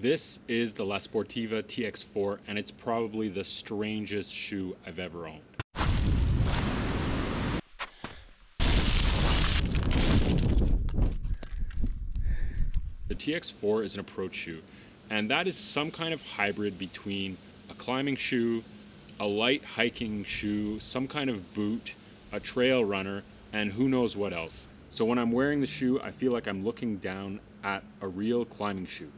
This is the Sportiva TX4, and it's probably the strangest shoe I've ever owned. The TX4 is an approach shoe, and that is some kind of hybrid between a climbing shoe, a light hiking shoe, some kind of boot, a trail runner, and who knows what else. So when I'm wearing the shoe, I feel like I'm looking down at a real climbing shoe.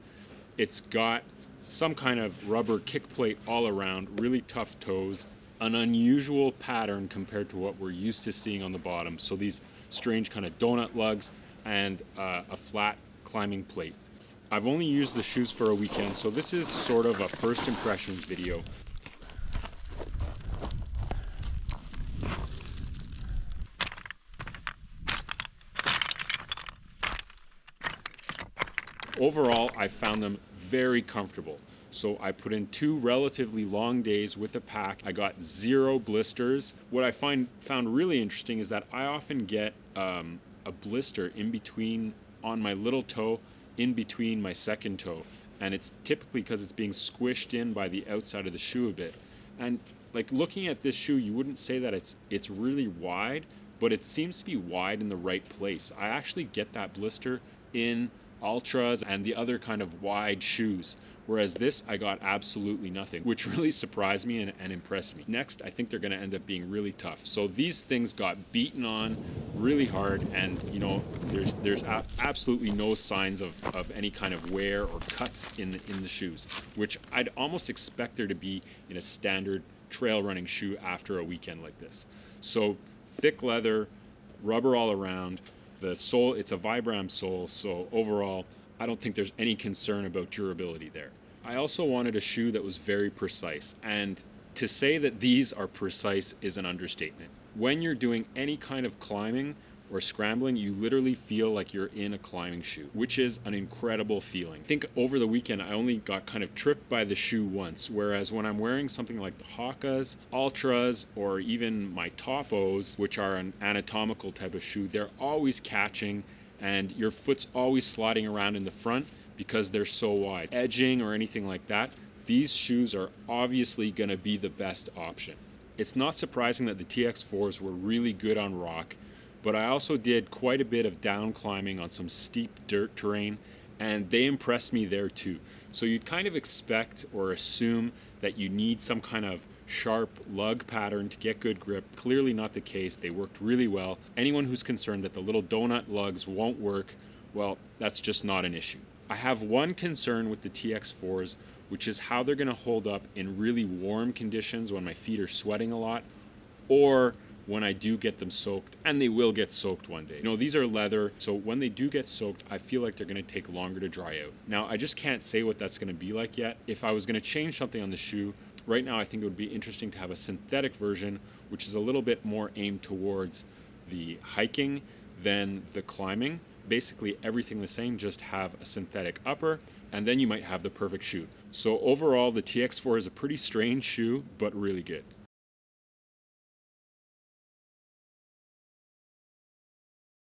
It's got some kind of rubber kick plate all around, really tough toes, an unusual pattern compared to what we're used to seeing on the bottom. So these strange kind of donut lugs and a flat climbing plate. I've only used the shoes for a weekend, so this is sort of a first impressions video. Overall, I found them very comfortable. So I put in 2 relatively long days with a pack. I got 0 blisters. What I found really interesting is that I often get a blister in between on my little toe, in between my second toe. And it's typically because it's being squished in by the outside of the shoe a bit. And like looking at this shoe, you wouldn't say that it's really wide, but it seems to be wide in the right place. I actually get that blister in Ultras and the other kind of wide shoes, whereas this I got absolutely nothing, which really surprised me and impressed me. Next, I think they're going to end up being really tough. So these things got beaten on really hard, and you know, there's absolutely no signs of any kind of wear or cuts in the shoes, which I'd almost expect there to be in a standard trail running shoe after a weekend like this. So thick leather, rubber all around. The sole, it's a Vibram sole, so overall, I don't think there's any concern about durability there. I also wanted a shoe that was very precise, and to say that these are precise is an understatement. When you're doing any kind of climbing or scrambling, you literally feel like you're in a climbing shoe, which is an incredible feeling. I think over the weekend, I only got kind of tripped by the shoe once, whereas when I'm wearing something like the Hokas, Ultras, or even my Topos, which are an anatomical type of shoe, they're always catching, and your foot's always sliding around in the front because they're so wide. Edging or anything like that, these shoes are obviously going to be the best option. It's not surprising that the TX4s were really good on rock, but I also did quite a bit of down climbing on some steep dirt terrain, and they impressed me there too. So you'd kind of expect or assume that you need some kind of sharp lug pattern to get good grip. Clearly not the case. They worked really well. Anyone who's concerned that the little donut lugs won't work, well, that's just not an issue. I have one concern with the TX4s, which is how they're going to hold up in really warm conditions when my feet are sweating a lot, or when I do get them soaked, and they will get soaked one day. You know, these are leather, so when they do get soaked, I feel like they're gonna take longer to dry out. Now, I just can't say what that's gonna be like yet. If I was gonna change something on the shoe, right now I think it would be interesting to have a synthetic version, which is a little bit more aimed towards the hiking than the climbing. Basically everything the same, just have a synthetic upper, and then you might have the perfect shoe. So overall, the TX4 is a pretty strange shoe, but really good.